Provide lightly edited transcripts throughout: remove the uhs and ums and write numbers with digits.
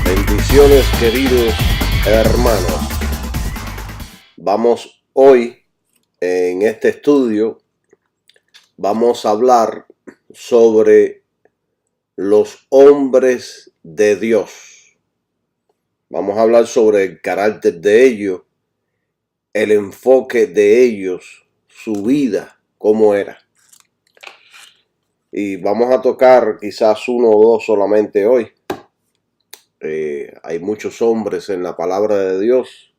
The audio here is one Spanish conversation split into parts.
Bendiciones, queridos hermanos. Vamos hoy en este estudio, vamos a hablar sobre los hombres de Dios. Vamos a hablar sobre el carácter de ellos, el enfoque de ellos, su vida, cómo era. Y vamos a tocar quizás uno o dos solamente hoy. Hay muchos hombres en la palabra de Dios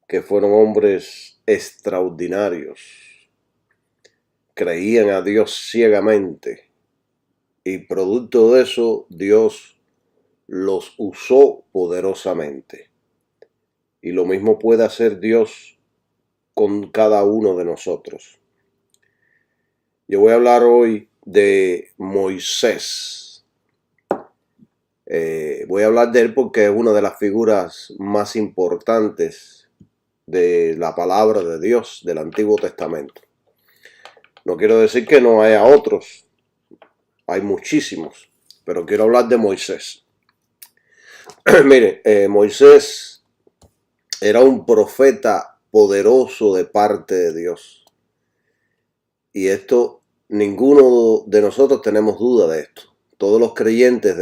que fueron hombres extraordinarios. Creían a Dios ciegamente y producto de eso Dios los usó poderosamente. Y lo mismo puede hacer Dios con cada uno de nosotros. Yo voy a hablar hoy de Moisés. Voy a hablar de él porque es una de las figuras más importantes de la palabra de Dios del Antiguo Testamento. No quiero decir que no haya otros, hay muchísimos, pero quiero hablar de Moisés. Mire, Moisés era un profeta poderoso de parte de Dios. Y esto, ninguno de nosotros tenemos duda de esto. Todos los creyentes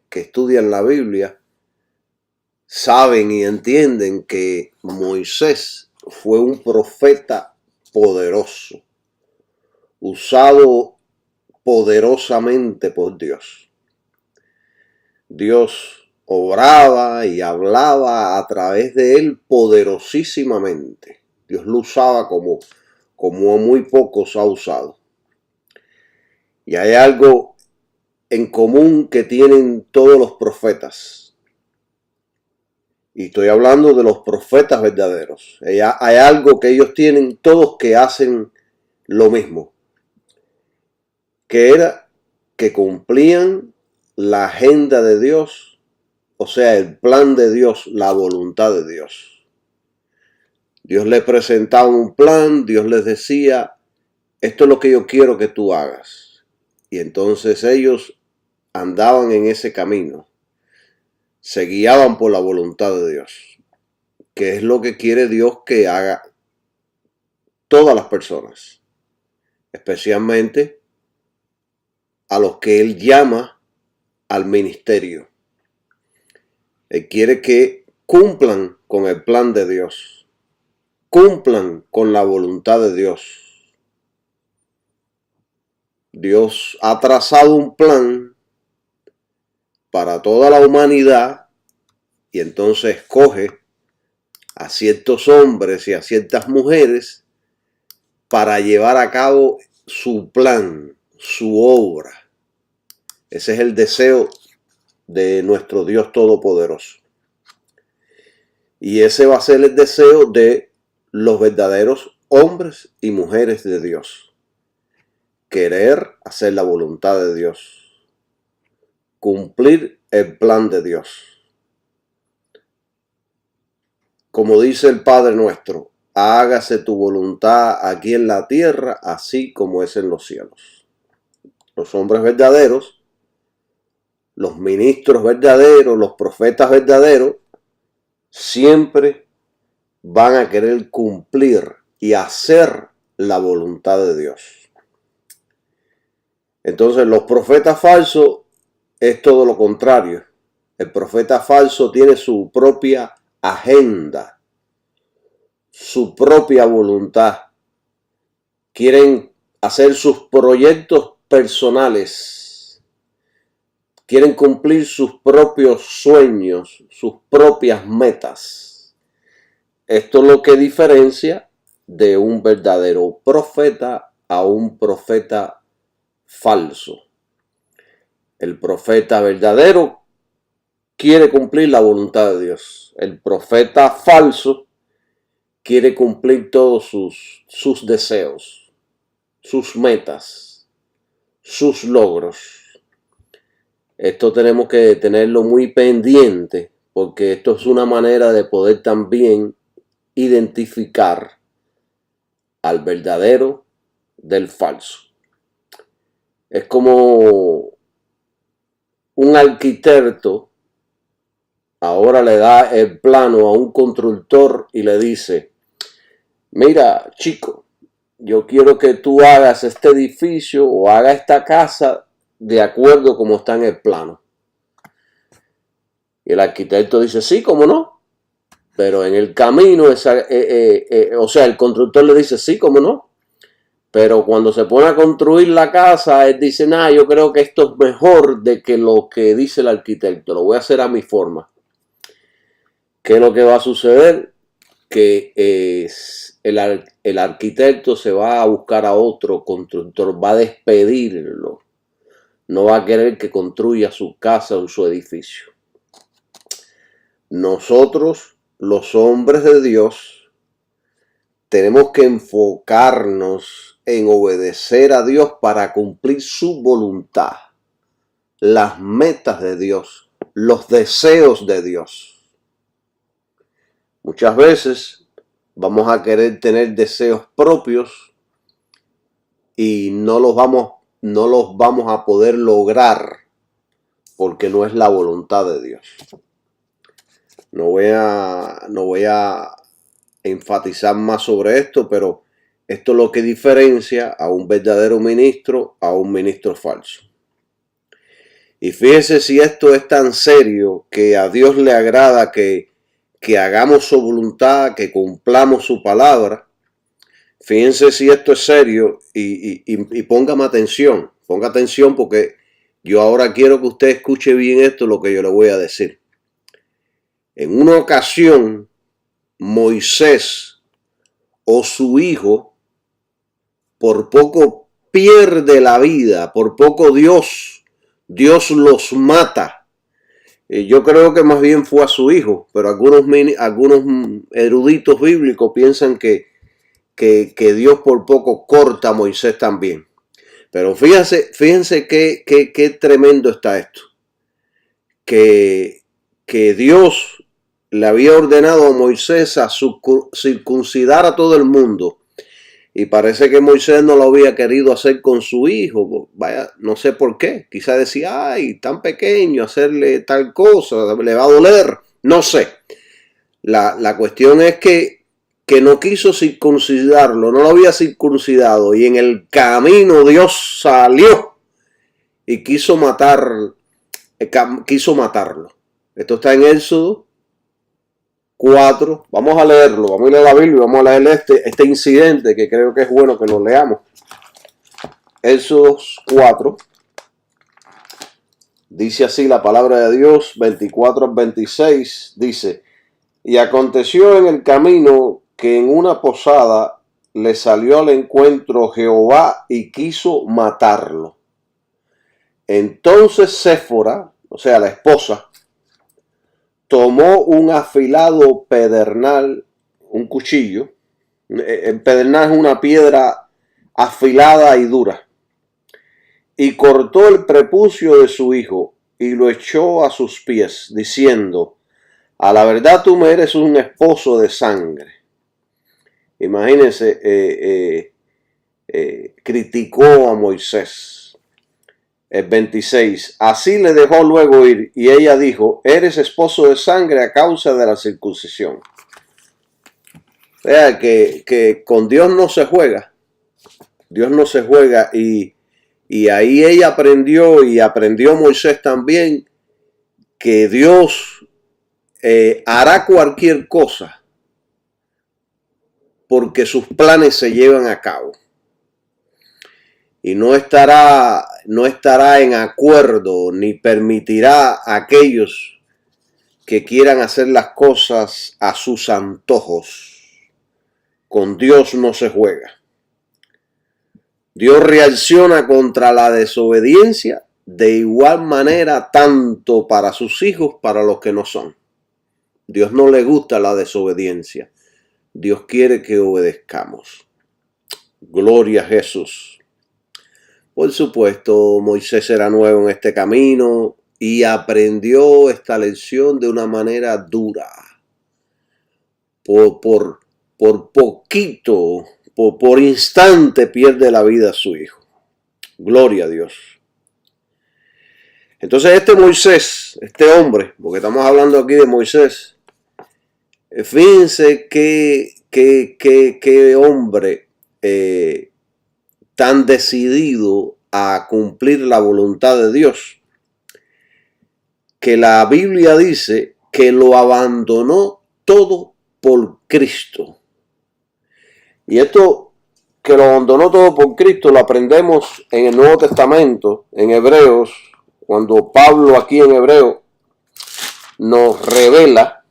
que estudian la Biblia saben y entienden que Moisés fue un profeta poderoso, usado poderosamente por Dios. Dios obraba y hablaba a través de él poderosísimamente. Dios lo usaba como muy pocos ha usado. Y hay algo en común que tienen todos los profetas. Y estoy hablando de los profetas verdaderos. Hay algo que ellos tienen todos que hacen lo mismo. Que era que cumplían la agenda de Dios, o sea, el plan de Dios, la voluntad de Dios. Dios les presentaba un plan, Dios les decía, esto es lo que yo quiero que tú hagas. Y entonces ellos andaban en ese camino, se guiaban por la voluntad de Dios, que es lo que quiere Dios que haga todas las personas, especialmente a los que Él llama al ministerio. Él quiere que cumplan con el plan de Dios, cumplan con la voluntad de Dios. Dios ha trazado un plan para toda la humanidad y entonces escoge a ciertos hombres y a ciertas mujeres para llevar a cabo su plan, su obra. Ese es el deseo de nuestro Dios Todopoderoso. Y ese va a ser el deseo de los verdaderos hombres y mujeres de Dios. Querer hacer la voluntad de Dios. Cumplir el plan de Dios. Como dice el Padre nuestro, hágase tu voluntad aquí en la tierra, así como es en los cielos. Los hombres verdaderos, los ministros verdaderos, los profetas verdaderos, siempre van a querer cumplir y hacer la voluntad de Dios. Entonces, los profetas falsos es todo lo contrario. El profeta falso tiene su propia agenda, su propia voluntad. Quieren hacer sus proyectos personales. Quieren cumplir sus propios sueños, sus propias metas. Esto es lo que diferencia de un verdadero profeta a un profeta falso. El profeta verdadero quiere cumplir la voluntad de Dios. El profeta falso quiere cumplir todos sus deseos, sus metas, sus logros. Esto tenemos que tenerlo muy pendiente, porque esto es una manera de poder también identificar al verdadero del falso. Es como un arquitecto ahora le da el plano a un constructor y le dice: mira, chico, yo quiero que tú hagas este edificio o hagas esta casa de acuerdo como está en el plano. Y el arquitecto dice: sí, cómo no. Pero en el camino, o sea, el constructor le dice: sí, cómo no. Pero cuando se pone a construir la casa, él dice: nah, yo creo que esto es mejor de que lo que dice el arquitecto. Lo voy a hacer a mi forma. ¿Qué es lo que va a suceder? Que el arquitecto se va a buscar a otro constructor, va a despedirlo. No va a querer que construya su casa o su edificio. Nosotros, los hombres de Dios, tenemos que enfocarnos en obedecer a Dios para cumplir su voluntad, las metas de Dios, los deseos de Dios. Muchas veces vamos a querer tener deseos propios y no los vamos a poder lograr porque no es la voluntad de Dios. No voy a enfatizar más sobre esto, pero esto es lo que diferencia a un verdadero ministro a un ministro falso. Y fíjense si esto es tan serio que a Dios le agrada que hagamos su voluntad, que cumplamos su palabra. Fíjense si esto es serio y póngame atención. Ponga atención porque yo ahora quiero que usted escuche bien esto, lo que yo le voy a decir. En una ocasión, Moisés o su hijo por poco pierde la vida, por poco Dios los mata. Yo creo que más bien fue a su hijo, pero algunos eruditos bíblicos piensan que Dios por poco corta a Moisés también. Pero fíjense qué tremendo está esto. Que Dios le había ordenado a Moisés a circuncidar a todo el mundo. Y parece que Moisés no lo había querido hacer con su hijo. Vaya, no sé por qué. Quizá decía: ay, tan pequeño, hacerle tal cosa, le va a doler. No sé. La cuestión es que no quiso circuncidarlo, no lo había circuncidado. Y en el camino Dios salió y quiso matarlo. Esto está en Éxodo 4, vamos a leerlo, vamos a leer la Biblia, vamos a leer este incidente que creo que es bueno que lo leamos. Éxodo 4, dice así la palabra de Dios, 24 al 26, dice: y aconteció en el camino que en una posada le salió al encuentro Jehová y quiso matarlo. Entonces Séfora, o sea la esposa, tomó un afilado pedernal, un cuchillo. El pedernal es una piedra afilada y dura. Y cortó el prepucio de su hijo y lo echó a sus pies, diciendo: a la verdad tú me eres un esposo de sangre. Imagínense, criticó a Moisés. El 26, así le dejó luego ir, y ella dijo: eres esposo de sangre a causa de la circuncisión. Vea que con Dios no se juega. Dios no se juega, y ahí ella aprendió, y aprendió Moisés también, que Dios hará cualquier cosa porque sus planes se llevan a cabo. Y no estará en acuerdo ni permitirá a aquellos que quieran hacer las cosas a sus antojos. Con Dios no se juega. Dios reacciona contra la desobediencia de igual manera tanto para sus hijos, para los que no son. Dios no le gusta la desobediencia. Dios quiere que obedezcamos. Gloria a Jesús. Por supuesto, Moisés era nuevo en este camino y aprendió esta lección de una manera dura. Por poquito, por instante pierde la vida su hijo. Gloria a Dios. Entonces este Moisés, este hombre, porque estamos hablando aquí de Moisés, fíjense qué hombre tan decidido a cumplir la voluntad de Dios, que la Biblia dice que lo abandonó todo por Cristo. Y esto que lo abandonó todo por Cristo lo aprendemos en el Nuevo Testamento, en Hebreos, cuando Pablo aquí en Hebreo nos revela,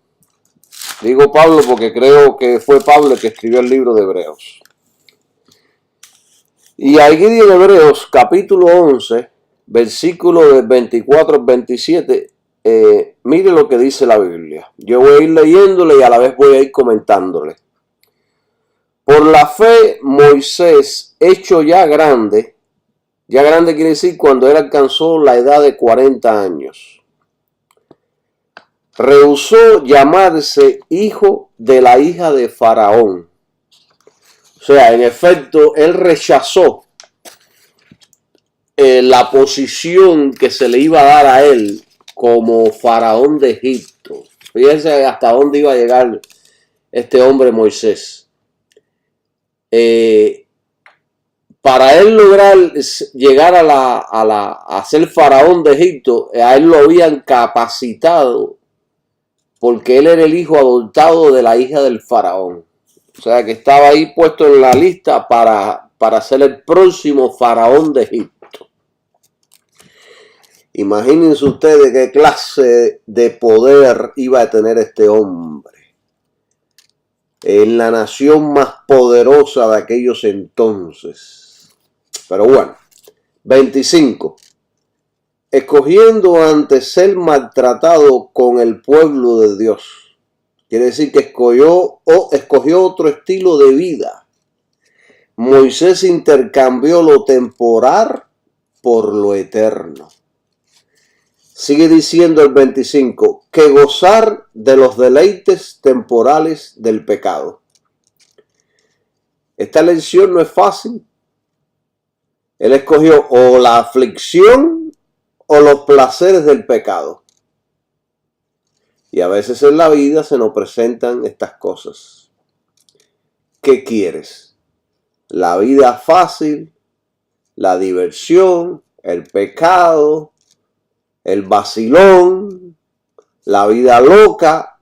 digo Pablo porque creo que fue Pablo el que escribió el libro de Hebreos. Y aquí en Hebreos capítulo 11, versículo del 24 al 27, mire lo que dice la Biblia. Yo voy a ir leyéndole y a la vez voy a ir comentándole. Por la fe, Moisés, hecho ya grande quiere decir cuando él alcanzó la edad de 40 años, rehusó llamarse hijo de la hija de Faraón. O sea, en efecto, él rechazó la posición que se le iba a dar a él como faraón de Egipto. Fíjense hasta dónde iba a llegar este hombre Moisés. Para él lograr llegar a ser faraón de Egipto, a él lo habían capacitado porque él era el hijo adoptado de la hija del faraón. O sea que estaba ahí puesto en la lista para ser el próximo faraón de Egipto. Imagínense ustedes qué clase de poder iba a tener este hombre en la nación más poderosa de aquellos entonces. Pero bueno, 25. Escogiendo antes ser maltratado con el pueblo de Dios. Quiere decir que escogió otro estilo de vida. Moisés intercambió lo temporal por lo eterno. Sigue diciendo el 25, que gozar de los deleites temporales del pecado. Esta lección no es fácil. Él escogió o la aflicción o los placeres del pecado. Y a veces en la vida se nos presentan estas cosas. ¿Qué quieres? ¿La vida fácil? ¿La diversión? ¿El pecado? ¿El vacilón? ¿La vida loca?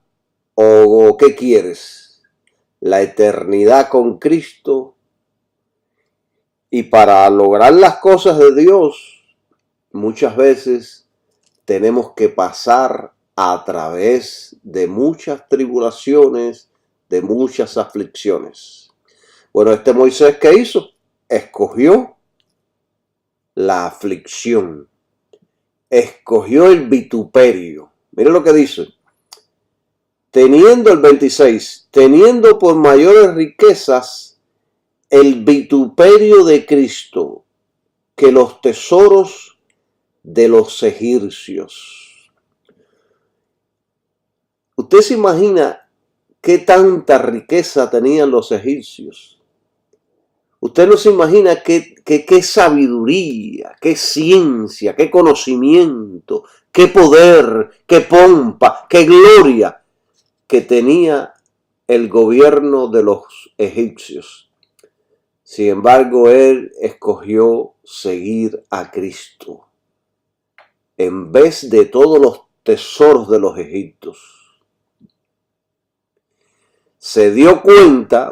¿O qué quieres? ¿La eternidad con Cristo? Y para lograr las cosas de Dios, muchas veces tenemos que pasar a través de muchas tribulaciones, de muchas aflicciones. Bueno, este Moisés, ¿qué hizo? Escogió la aflicción. Escogió el vituperio. Mire lo que dice. Teniendo el 26, teniendo por mayores riquezas el vituperio de Cristo que los tesoros de los egipcios. ¿Usted se imagina qué tanta riqueza tenían los egipcios? Usted no se imagina qué sabiduría, qué ciencia, qué conocimiento, qué poder, qué pompa, qué gloria que tenía el gobierno de los egipcios. Sin embargo, él escogió seguir a Cristo en vez de todos los tesoros de los egipcios.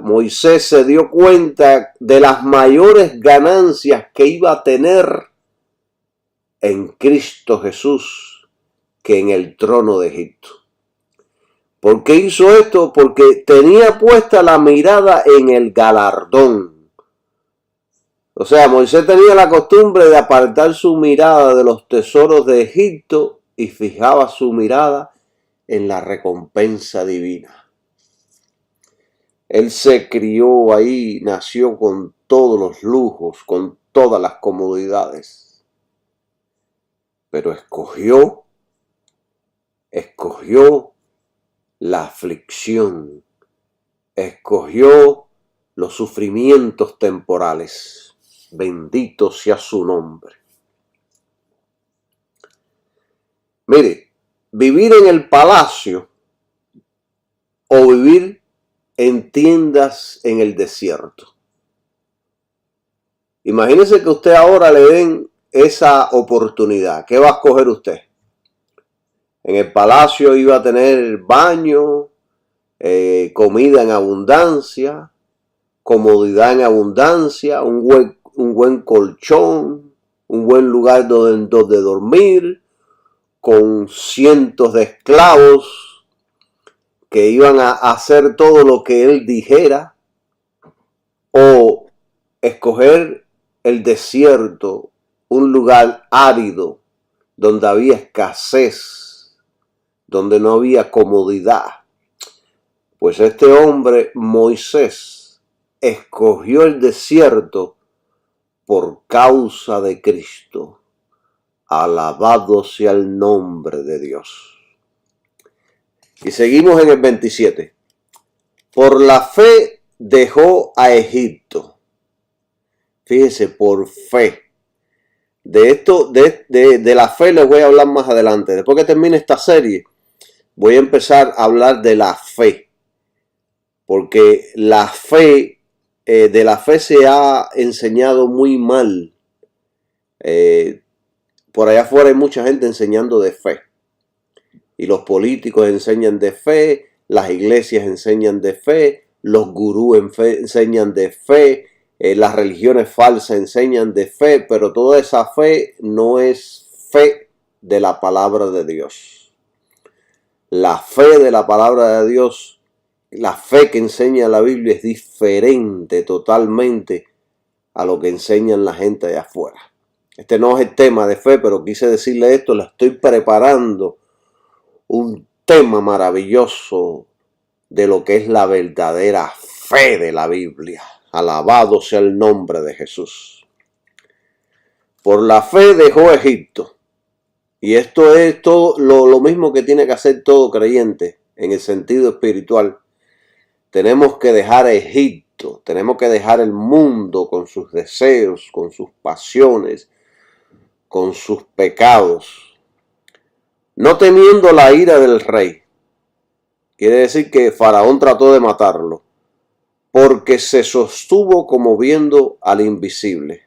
Moisés se dio cuenta de las mayores ganancias que iba a tener en Cristo Jesús que en el trono de Egipto. ¿Por qué hizo esto? Porque tenía puesta la mirada en el galardón. O sea, Moisés tenía la costumbre de apartar su mirada de los tesoros de Egipto y fijaba su mirada en la recompensa divina. Él se crió ahí, nació con todos los lujos, con todas las comodidades, pero escogió la aflicción, escogió los sufrimientos temporales. Bendito sea su nombre. Mire, vivir en el palacio o vivir en tiendas en el desierto. Imagínese que usted ahora le den esa oportunidad. ¿Qué va a escoger usted? En el palacio iba a tener baño, comida en abundancia, comodidad en abundancia, un buen colchón, un buen lugar donde dormir, con cientos de esclavos que iban a hacer todo lo que él dijera, o escoger el desierto, un lugar árido, donde había escasez, donde no había comodidad. Pues este hombre, Moisés, escogió el desierto por causa de Cristo. Alabado sea el nombre de Dios. Y seguimos en el 27. Por la fe dejó a Egipto. Fíjese, por fe. De esto, de la fe les voy a hablar más adelante. Después que termine esta serie, voy a empezar a hablar de la fe. Porque la fe, de la fe se ha enseñado muy mal. Por allá afuera hay mucha gente enseñando de fe. Y los políticos enseñan de fe, las iglesias enseñan de fe, los gurús enseñan de fe, las religiones falsas enseñan de fe, pero toda esa fe no es fe de la palabra de Dios. La fe de la palabra de Dios, la fe que enseña la Biblia es diferente totalmente a lo que enseñan la gente de afuera. Este no es el tema de fe, pero quise decirle esto, la estoy preparando un tema maravilloso de lo que es la verdadera fe de la Biblia. Alabado sea el nombre de Jesús. Por la fe dejó Egipto. Y esto es todo lo mismo que tiene que hacer todo creyente en el sentido espiritual. Tenemos que dejar Egipto, tenemos que dejar el mundo con sus deseos, con sus pasiones, con sus pecados, no temiendo la ira del rey. Quiere decir que Faraón trató de matarlo, porque se sostuvo como viendo al invisible.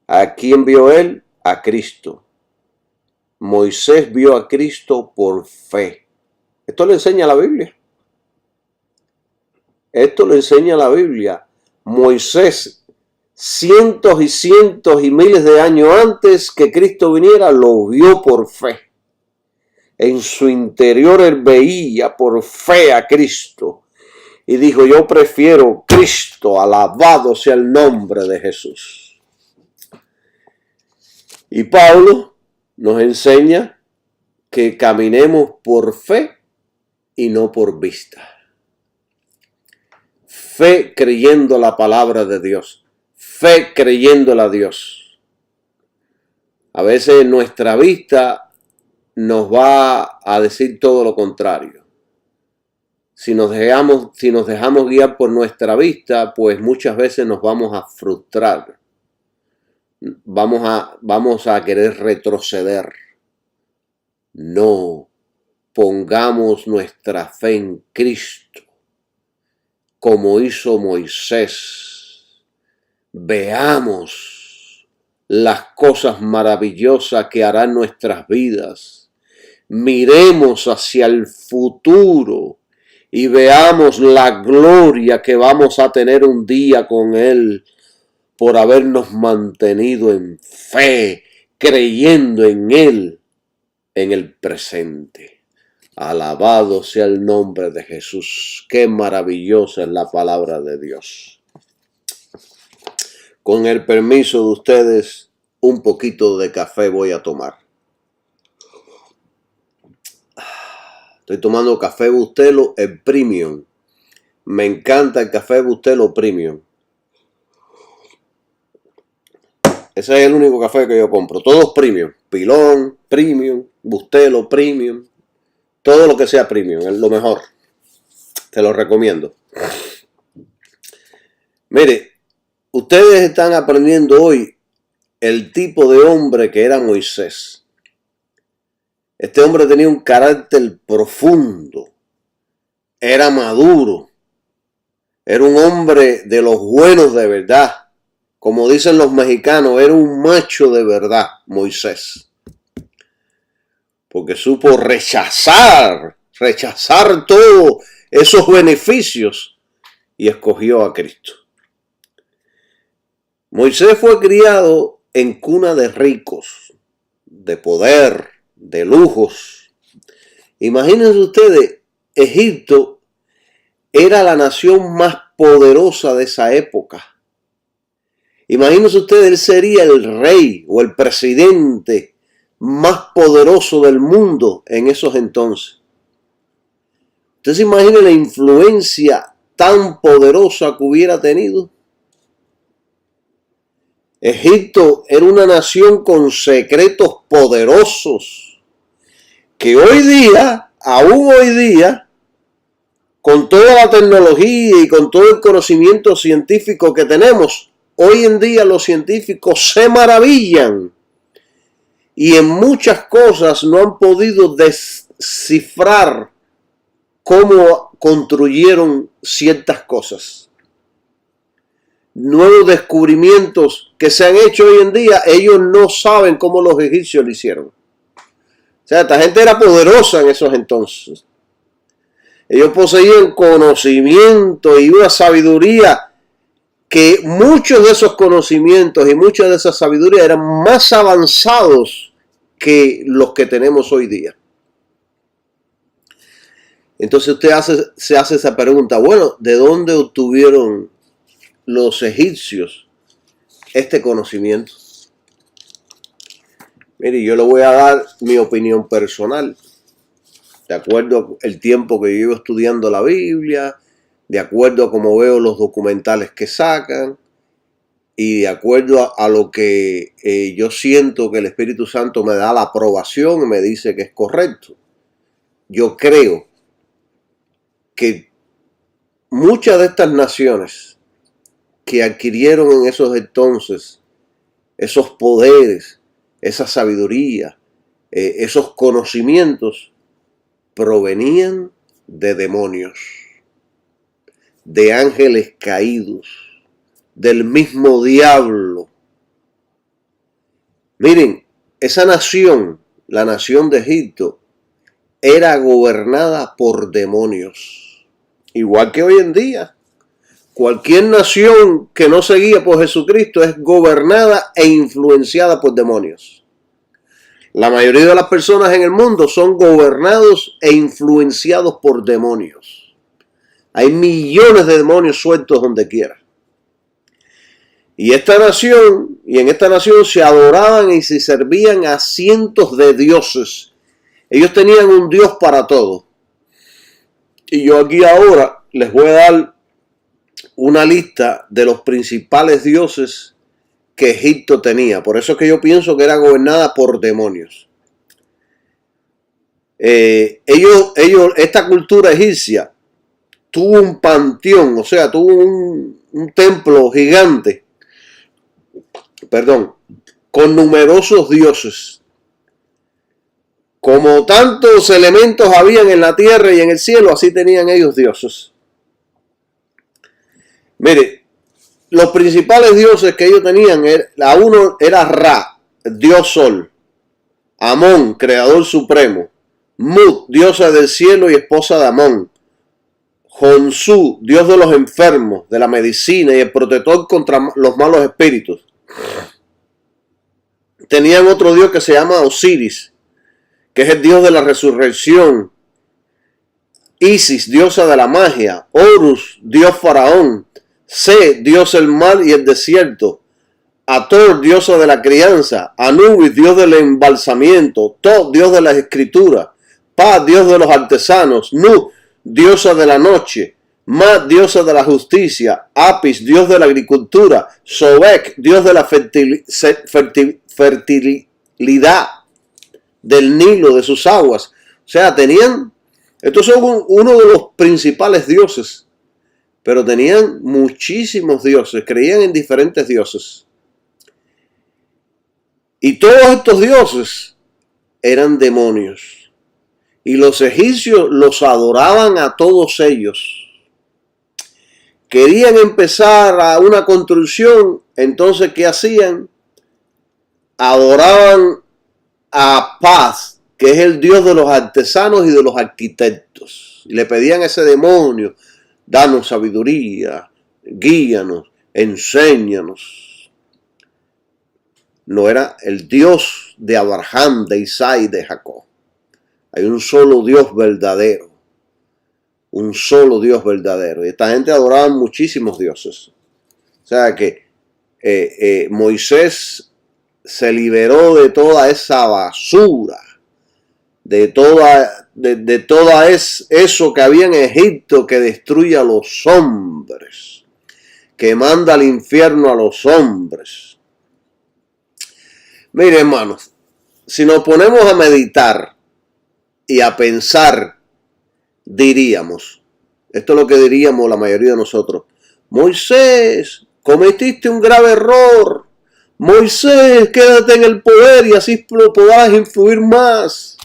¿A quién vio él? A Cristo. Moisés vio a Cristo por fe. Esto le enseña la Biblia. Esto lo enseña la Biblia. Moisés, cientos y cientos y miles de años antes que Cristo viniera, lo vio por fe. En su interior él veía por fe a Cristo. Y dijo, yo prefiero Cristo, alabado sea el nombre de Jesús. Y Pablo nos enseña que caminemos por fe y no por vista. Fe creyendo la palabra de Dios. Fe creyéndola a Dios. A veces nuestra vista nos va a decir todo lo contrario. Si nos dejamos guiar por nuestra vista, pues muchas veces nos vamos a frustrar. Vamos a querer retroceder. No, pongamos nuestra fe en Cristo, como hizo Moisés. Veamos las cosas maravillosas que harán nuestras vidas. Miremos hacia el futuro y veamos la gloria que vamos a tener un día con Él por habernos mantenido en fe, creyendo en Él en el presente. Alabado sea el nombre de Jesús. Qué maravillosa es la palabra de Dios. Con el permiso de ustedes, un poquito de café voy a tomar. Estoy tomando café Bustelo, el Premium. Me encanta el café Bustelo Premium. Ese es el único café que yo compro. Todos premium. Pilón, premium, Bustelo, premium. Todo lo que sea premium, es lo mejor. Te lo recomiendo. Mire, ustedes están aprendiendo hoy el tipo de hombre que era Moisés. Este hombre tenía un carácter profundo. Era maduro. Era un hombre de los buenos de verdad. Como dicen los mexicanos, era un macho de verdad, Moisés. Porque supo rechazar todos esos beneficios y escogió a Cristo. Moisés fue criado en cuna de ricos, de poder, de lujos. Imagínense ustedes, Egipto era la nación más poderosa de esa época. Imagínense ustedes, él sería el rey o el presidente más poderoso del mundo en esos entonces. ¿Usted se imagina la influencia tan poderosa que hubiera tenido? Egipto era una nación con secretos poderosos que hoy día, aún hoy día, con toda la tecnología y con todo el conocimiento científico que tenemos, hoy en día los científicos se maravillan y en muchas cosas no han podido descifrar cómo construyeron ciertas cosas. Nuevos descubrimientos que se han hecho hoy en día, ellos no saben cómo los egipcios lo hicieron. O sea, esta gente era poderosa en esos entonces. Ellos poseían conocimiento y una sabiduría que muchos de esos conocimientos y mucha de esa sabiduría eran más avanzados que los que tenemos hoy día. Entonces usted se hace esa pregunta, bueno, ¿de dónde obtuvieron los egipcios este conocimiento? Mire, yo le voy a dar mi opinión personal, de acuerdo al tiempo que yo llevo estudiando la Biblia, de acuerdo a cómo veo los documentales que sacan y de acuerdo a lo que yo siento que el Espíritu Santo me da la aprobación y me dice que es correcto. Yo creo que muchas de estas naciones que adquirieron en esos entonces esos poderes, esa sabiduría, esos conocimientos, provenían de demonios, de ángeles caídos, del mismo diablo. Miren, esa nación, la nación de Egipto, era gobernada por demonios. Igual que hoy en día. Cualquier nación que no se guíe por Jesucristo es gobernada e influenciada por demonios. La mayoría de las personas en el mundo son gobernados e influenciados por demonios. Hay millones de demonios sueltos donde quiera. Y en esta nación se adoraban y se servían a cientos de dioses. Ellos tenían un Dios para todo. Y yo aquí ahora les voy a dar una lista de los principales dioses que Egipto tenía. Por eso es que yo pienso que era gobernada por demonios. Esta cultura egipcia tuvo un panteón, o sea, tuvo un templo gigante, con numerosos dioses. Como tantos elementos habían en la tierra y en el cielo, así tenían ellos dioses. Mire, los principales dioses que ellos tenían, uno era Ra, dios sol, Amón, creador supremo, Mut, diosa del cielo y esposa de Amón, Honsu, dios de los enfermos, de la medicina y el protector contra los malos espíritus. Tenían otro dios que se llama Osiris, que es el dios de la resurrección. Isis, diosa de la magia. Horus, dios faraón. Se, dios del mar y el desierto. Ator, diosa de la crianza, Anubis, dios del embalsamiento, Tot, dios de las escrituras, Pa, dios de los artesanos, Nu, diosa de la noche, Ma, diosa de la justicia, Apis, dios de la agricultura, Sobek, dios de la fertilidad del Nilo, de sus aguas. O sea, estos son uno de los principales dioses, pero tenían muchísimos dioses, creían en diferentes dioses. Y todos estos dioses eran demonios. Y los egipcios los adoraban a todos ellos. Querían empezar a una construcción, entonces ¿qué hacían? Adoraban a Paz, que es el dios de los artesanos y de los arquitectos. Y le pedían a ese demonio, danos sabiduría, guíanos, enséñanos. No era el Dios de Abraham, de Isaac y de Jacob. Hay un solo Dios verdadero. Un solo Dios verdadero. Y esta gente adoraba muchísimos dioses. O sea que Moisés se liberó de toda esa basura. De toda eso que había en Egipto que destruye a los hombres. Que manda al infierno a los hombres. Mire, hermanos, si nos ponemos a meditar y a pensar, diríamos, esto es lo que diríamos la mayoría de nosotros: Moisés, cometiste un grave error. Moisés, quédate en el poder y así podrás influir más.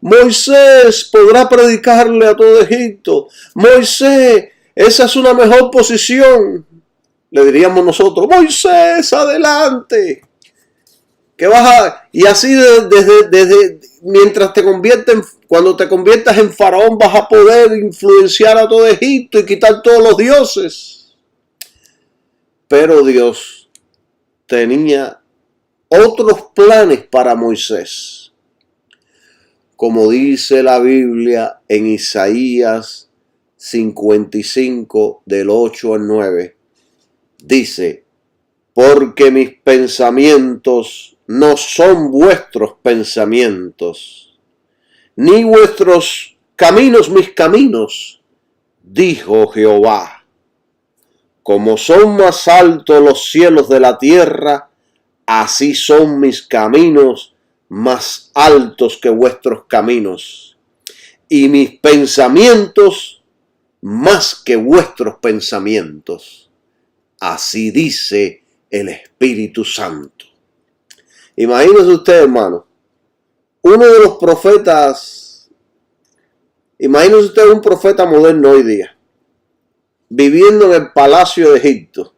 Moisés podrá predicarle a todo Egipto. Moisés, esa es una mejor posición. Le diríamos nosotros: Moisés, adelante. Que y así desde mientras cuando te conviertas en faraón, vas a poder influenciar a todo Egipto y quitar todos los dioses. Pero Dios tenía otros planes para Moisés. Como dice la Biblia en Isaías 55, del 8 al 9, dice: porque mis pensamientos no son vuestros pensamientos, ni vuestros caminos mis caminos, dijo Jehová. Como son más altos los cielos de la tierra, así son mis caminos más altos que vuestros caminos, y mis pensamientos más que vuestros pensamientos. Así dice el Espíritu Santo. Imagínese usted, hermano, uno de los profetas, imagínese usted un profeta moderno hoy día, viviendo en el palacio de Egipto.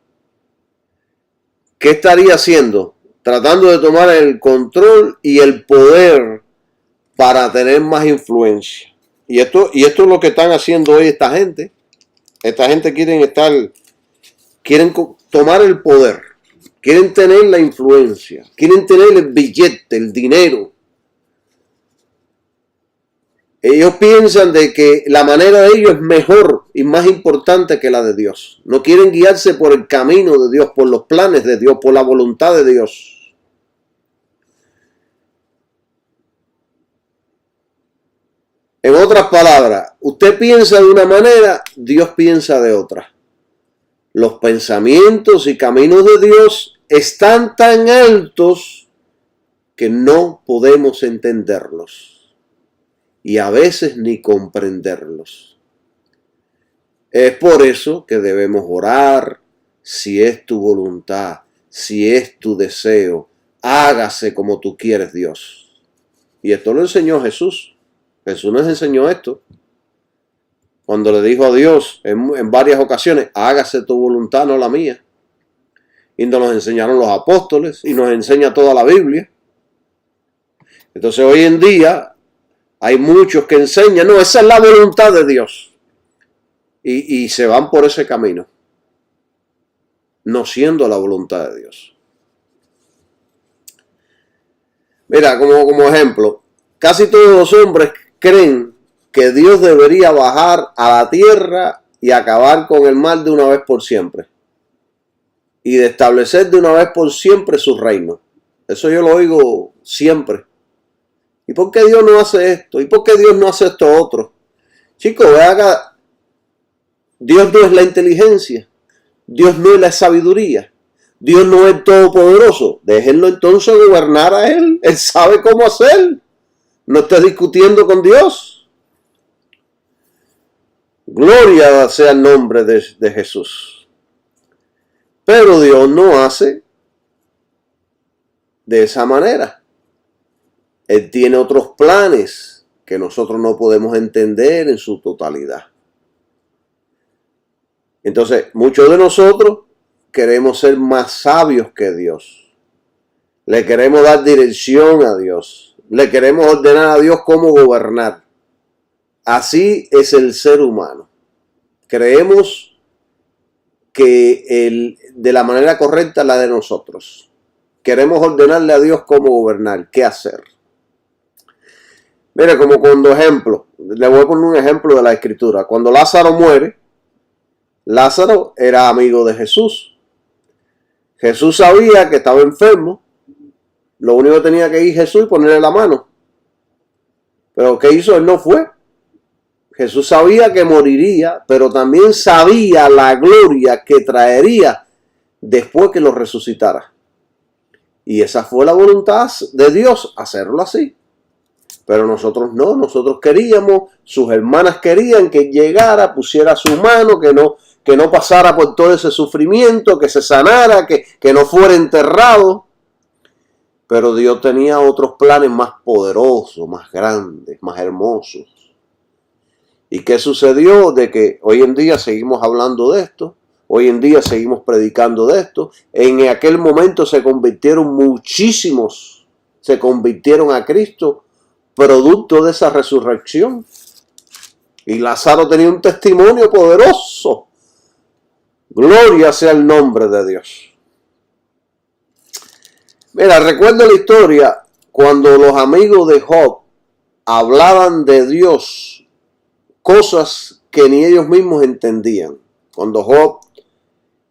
¿Qué estaría haciendo? Tratando de tomar el control y el poder para tener más influencia. Y esto es lo que están haciendo hoy esta gente. Esta gente quieren tomar el poder. Quieren tener la influencia, quieren tener el billete, el dinero. Ellos piensan de que la manera de ellos es mejor y más importante que la de Dios. No quieren guiarse por el camino de Dios, por los planes de Dios, por la voluntad de Dios. En otras palabras, usted piensa de una manera, Dios piensa de otra. Los pensamientos y caminos de Dios están tan altos que no podemos entenderlos y a veces ni comprenderlos. Es por eso que debemos orar: si es tu voluntad, si es tu deseo, hágase como tú quieres, Dios. Y esto lo enseñó Jesús. Jesús nos enseñó esto. Cuando le dijo a Dios en varias ocasiones: hágase tu voluntad, no la mía. Y nos lo enseñaron los apóstoles y nos enseña toda la Biblia. Entonces hoy en día hay muchos que enseñan: no, esa es la voluntad de Dios. Y se van por ese camino, no siendo la voluntad de Dios. Mira, como ejemplo, casi todos los hombres creen que Dios debería bajar a la tierra y acabar con el mal de una vez por siempre. y de establecer de una vez por siempre su reino. Eso yo lo oigo siempre. ¿Y por qué Dios no hace esto? ¿Y por qué Dios no hace esto otro? Chicos, vean acá. Dios no es la inteligencia. Dios no es la sabiduría. Dios no es todopoderoso. Déjenlo entonces gobernar a Él. Él sabe cómo hacer. No estés discutiendo con Dios. Gloria sea el nombre de Jesús. Pero Dios no hace de esa manera. Él tiene otros planes que nosotros no podemos entender en su totalidad. Entonces, muchos de nosotros queremos ser más sabios que Dios. Le queremos dar dirección a Dios. Le queremos ordenar a Dios cómo gobernar. Así es el ser humano. Creemos que de la manera correcta la de nosotros. Queremos ordenarle a Dios cómo gobernar, qué hacer. Mire, como cuando ejemplo, le voy a poner un ejemplo de la Escritura. Cuando Lázaro muere, Lázaro era amigo de Jesús. Jesús sabía que estaba enfermo. Lo único que tenía que ir Jesús y ponerle la mano. Pero ¿qué hizo? Él no fue. Jesús sabía que moriría, pero también sabía la gloria que traería después que lo resucitara. Y esa fue la voluntad de Dios, hacerlo así. Pero nosotros no, nosotros queríamos, sus hermanas querían que llegara, pusiera su mano, que no pasara por todo ese sufrimiento, que se sanara, que no fuera enterrado. Pero Dios tenía otros planes más poderosos, más grandes, más hermosos. ¿Y qué sucedió? De que hoy en día seguimos hablando de esto, hoy en día seguimos predicando de esto. En aquel momento se convirtieron muchísimos, se convirtieron a Cristo, producto de esa resurrección. Y Lázaro tenía un testimonio poderoso. Gloria sea el nombre de Dios. Mira, recuerdo la historia cuando los amigos de Job hablaban de Dios, cosas que ni ellos mismos entendían. Cuando Job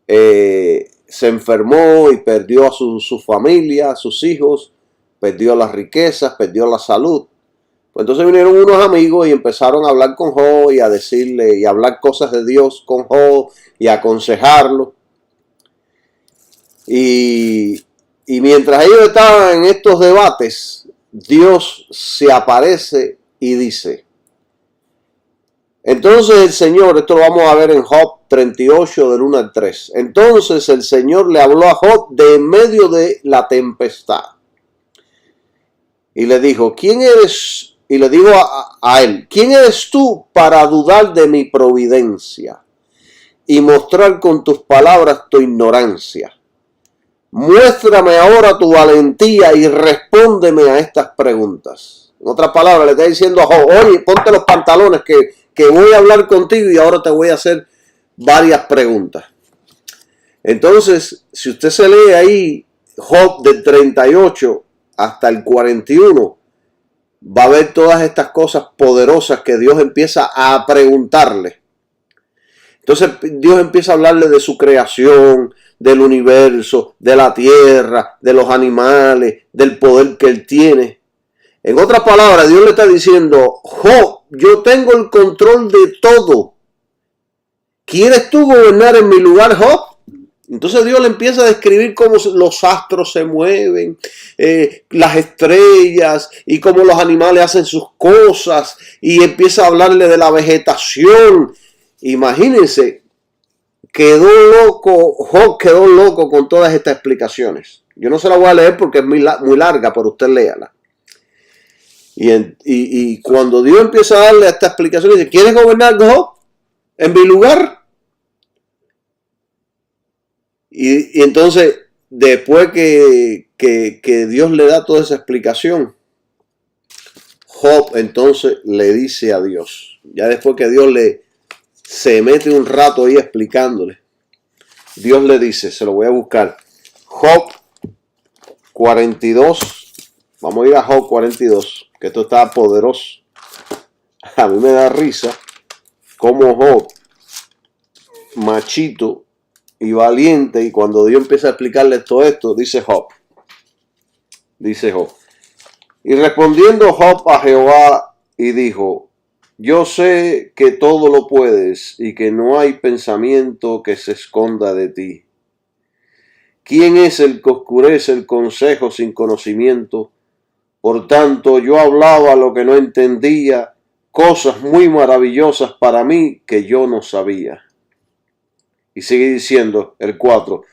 se enfermó y perdió a su familia, a sus hijos, perdió las riquezas, perdió la salud. Pues entonces vinieron unos amigos y empezaron a hablar con Job y a decirle y a hablar cosas de Dios con Job y a aconsejarlo. Y mientras ellos estaban en estos debates, Dios se aparece y dice: entonces el Señor, esto lo vamos a ver en Job 38 del 1 al 3. Entonces el Señor le habló a Job de en medio de la tempestad. Y le dijo: ¿quién eres? Y le dijo a él: ¿quién eres tú para dudar de mi providencia y mostrar con tus palabras tu ignorancia? Muéstrame ahora tu valentía y respóndeme a estas preguntas. En otras palabras, le está diciendo a Job: oye, ponte los pantalones que voy a hablar contigo y ahora te voy a hacer varias preguntas. Entonces, si usted se lee ahí Job del 38 hasta el 41, va a ver todas estas cosas poderosas que Dios empieza a preguntarle. Entonces Dios empieza a hablarle de su creación, del universo, de la tierra, de los animales, del poder que Él tiene. En otras palabras, Dios le está diciendo: Job, yo tengo el control de todo. ¿Quieres tú gobernar en mi lugar, Job? Entonces Dios le empieza a describir cómo los astros se mueven, las estrellas y cómo los animales hacen sus cosas, y empieza a hablarle de la vegetación. Imagínense, Job quedó loco con todas estas explicaciones. Yo no se la voy a leer porque es muy larga, pero usted léala. Y cuando Dios empieza a darle esta explicación, dice: ¿quieres gobernar, Job, en mi lugar? Y entonces, después que Dios le da toda esa explicación, Job entonces le dice a Dios, ya después que Dios se mete un rato ahí explicándole, Dios le dice, se lo voy a buscar, Job 42, vamos a ir a Job 42, que esto está poderoso. A mí me da risa cómo Job, machito, y valiente. Y cuando Dios empieza a explicarle todo esto, dice Job. Y respondiendo Job a Jehová y dijo: yo sé que todo lo puedes y que no hay pensamiento que se esconda de ti. ¿Quién es el que oscurece el consejo sin conocimiento? Por tanto, yo hablaba lo que no entendía, cosas muy maravillosas para mí que yo no sabía. Y sigue diciendo el 4.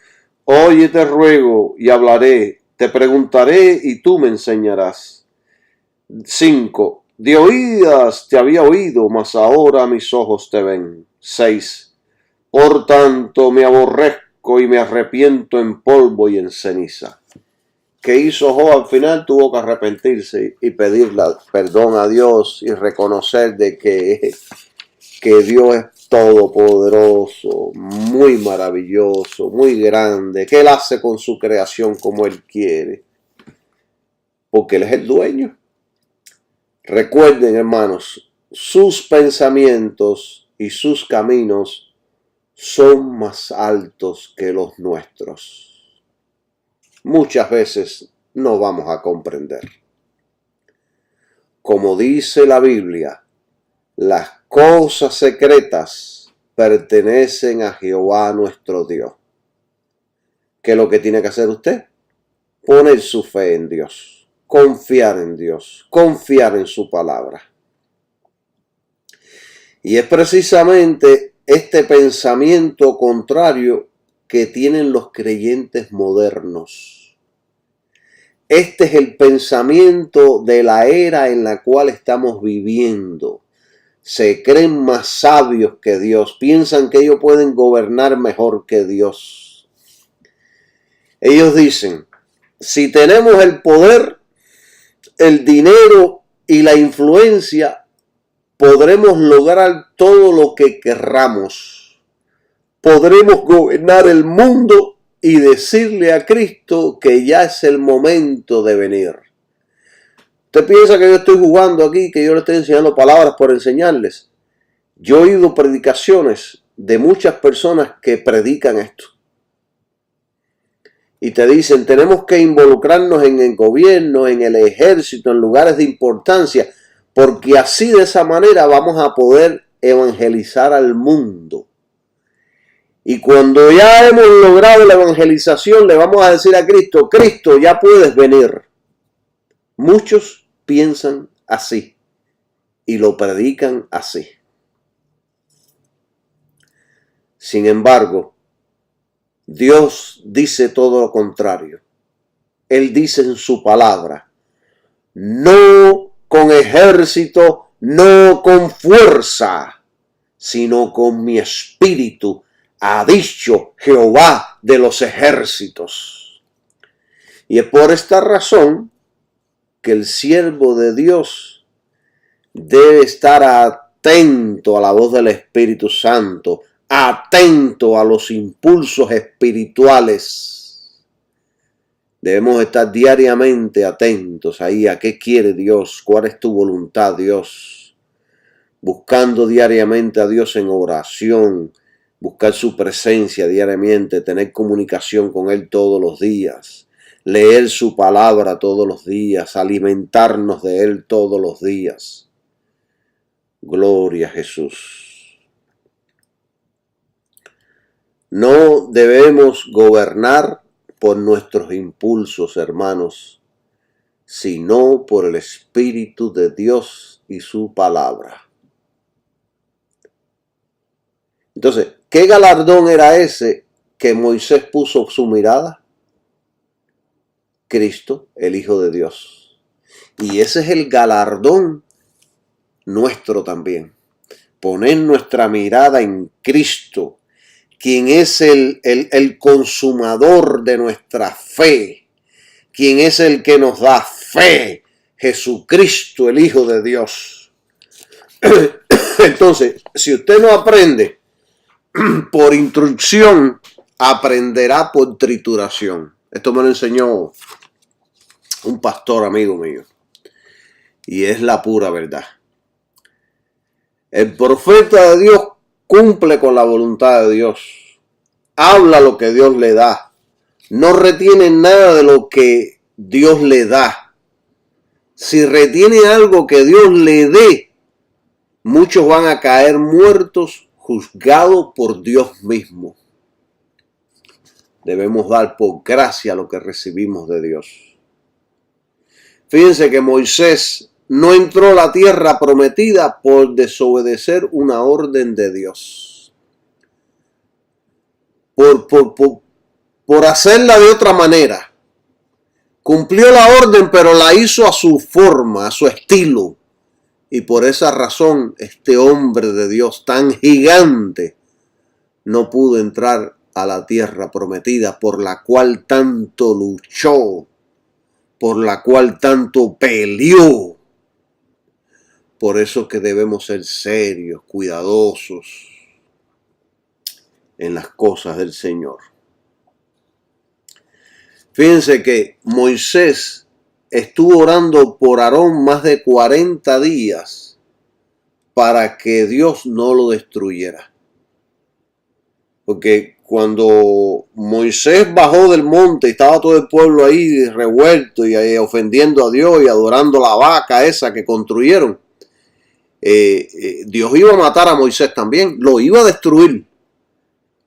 Oye, te ruego y hablaré, te preguntaré y tú me enseñarás. 5. De oídas te había oído, mas ahora mis ojos te ven. 6. Por tanto me aborrezco y me arrepiento en polvo y en ceniza. ¿Qué hizo Job al final? Tuvo que arrepentirse y pedirle perdón a Dios y reconocer de que Dios es todopoderoso, muy maravilloso, muy grande, que Él hace con su creación como Él quiere, porque Él es el dueño. Recuerden, hermanos, sus pensamientos y sus caminos son más altos que los nuestros. Muchas veces no vamos a comprender. Como dice la Biblia, las cosas secretas pertenecen a Jehová nuestro Dios. ¿Qué es lo que tiene que hacer usted? Poner su fe en Dios, confiar en Dios, confiar en su palabra. Y es precisamente este pensamiento contrario que tienen los creyentes modernos. Este es el pensamiento de la era en la cual estamos viviendo. Se creen más sabios que Dios, piensan que ellos pueden gobernar mejor que Dios. Ellos dicen, si tenemos el poder, el dinero y la influencia, podremos lograr todo lo que querramos. Podremos gobernar el mundo y decirle a Cristo que ya es el momento de venir. ¿Usted piensa que yo estoy jugando aquí, que yo le estoy enseñando palabras por enseñarles? Yo he oído predicaciones de muchas personas que predican esto. Y te dicen, tenemos que involucrarnos en el gobierno, en el ejército, en lugares de importancia, porque así de esa manera vamos a poder evangelizar al mundo. Y cuando ya hemos logrado la evangelización, le vamos a decir a Cristo, Cristo, ya puedes venir. Muchos piensan así y lo predican así. Sin embargo, Dios dice todo lo contrario. Él dice en su palabra, no con ejército, no con fuerza, sino con mi espíritu, ha dicho Jehová de los ejércitos. Y es por esta razón que el siervo de Dios debe estar atento a la voz del Espíritu Santo, atento a los impulsos espirituales. Debemos estar diariamente atentos ahí a qué quiere Dios, cuál es tu voluntad, Dios. Buscando diariamente a Dios en oración, buscar su presencia diariamente, tener comunicación con Él todos los días, leer su palabra todos los días, alimentarnos de Él todos los días. Gloria a Jesús. No debemos gobernar por nuestros impulsos, hermanos, sino por el Espíritu de Dios y su palabra. Entonces, ¿qué galardón era ese que Moisés puso su mirada? Cristo, el Hijo de Dios. Y ese es el galardón nuestro también. Poner nuestra mirada en Cristo, quien es el consumador de nuestra fe, quien es el que nos da fe, Jesucristo, el Hijo de Dios. Entonces, si usted no aprende por instrucción, aprenderá por trituración. Esto me lo enseñó un pastor amigo mío, y es la pura verdad. El profeta de Dios cumple con la voluntad de Dios, habla lo que Dios le da, no retiene nada de lo que Dios le da. Si retiene algo que Dios le dé, muchos van a caer muertos, juzgados por Dios mismo. Debemos dar por gracia lo que recibimos de Dios. Fíjense que Moisés no entró a la tierra prometida por desobedecer una orden de Dios. Por hacerla de otra manera. Cumplió la orden, pero la hizo a su forma, a su estilo. Y por esa razón, este hombre de Dios tan gigante no pudo entrar a la tierra prometida, por la cual tanto luchó, por la cual tanto peleó. Por eso que debemos ser serios, cuidadosos en las cosas del Señor. Fíjense que Moisés estuvo orando por Aarón más de 40 días para que Dios no lo destruyera. Porque cuando Moisés bajó del monte y estaba todo el pueblo ahí revuelto y ofendiendo a Dios y adorando la vaca esa que construyeron, Dios iba a matar a Moisés también, lo iba a destruir.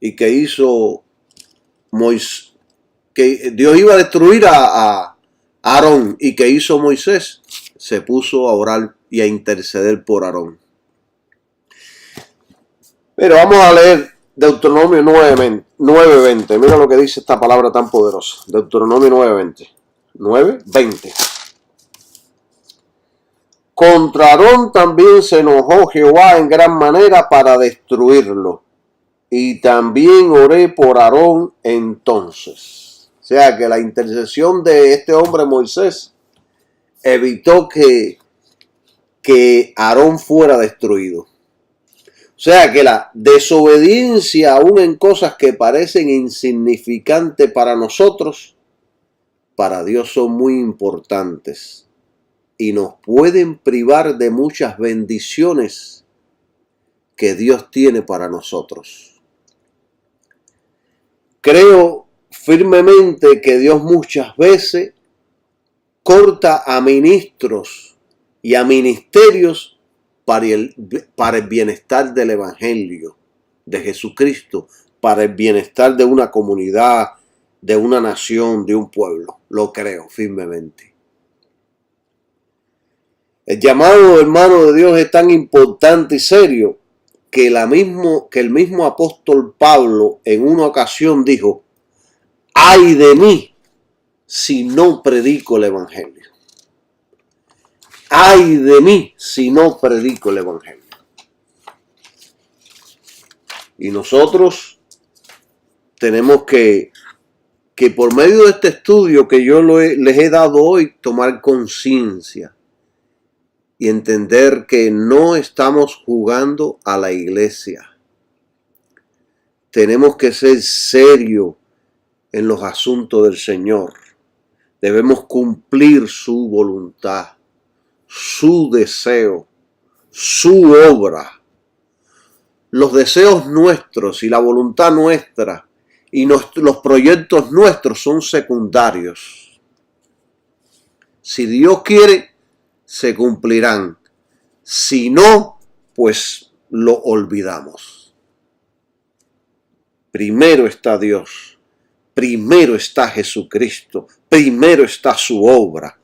¿Y qué hizo Moisés? Que Dios iba a destruir a Aarón. ¿Y qué hizo Moisés? Se puso a orar y a interceder por Aarón. Pero vamos a leer Deuteronomio 9:20. Mira lo que dice esta palabra tan poderosa. Deuteronomio 9:20. 9:20. Contra Aarón también se enojó Jehová en gran manera para destruirlo. Y también oré por Aarón entonces. O sea que la intercesión de este hombre Moisés evitó que Aarón fuera destruido. O sea que la desobediencia, aún en cosas que parecen insignificantes para nosotros, para Dios son muy importantes y nos pueden privar de muchas bendiciones que Dios tiene para nosotros. Creo firmemente que Dios muchas veces corta a ministros y a ministerios para el bienestar del Evangelio de Jesucristo, para el bienestar de una comunidad, de una nación, de un pueblo. Lo creo firmemente. El llamado, hermano de Dios, es tan importante y serio que el mismo apóstol Pablo en una ocasión dijo: ¡ay de mí si no predico el Evangelio! ¡Ay de mí si no predico el Evangelio! Y nosotros tenemos que por medio de este estudio que yo les he dado hoy, tomar conciencia y entender que no estamos jugando a la iglesia. Tenemos que ser serios en los asuntos del Señor. Debemos cumplir su voluntad, su deseo, su obra. Los deseos nuestros y la voluntad nuestra y los proyectos nuestros son secundarios. Si Dios quiere, se cumplirán. Si no, pues lo olvidamos. Primero está Dios. Primero está Jesucristo. Primero está su obra.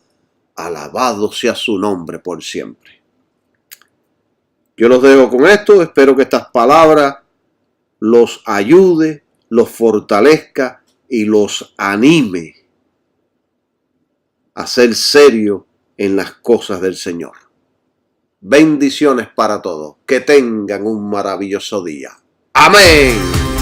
Alabado sea su nombre por siempre. Yo los dejo con esto. Espero que estas palabras los ayude, los fortalezca y los anime a ser serios en las cosas del Señor. Bendiciones para todos. Que tengan un maravilloso día. Amén.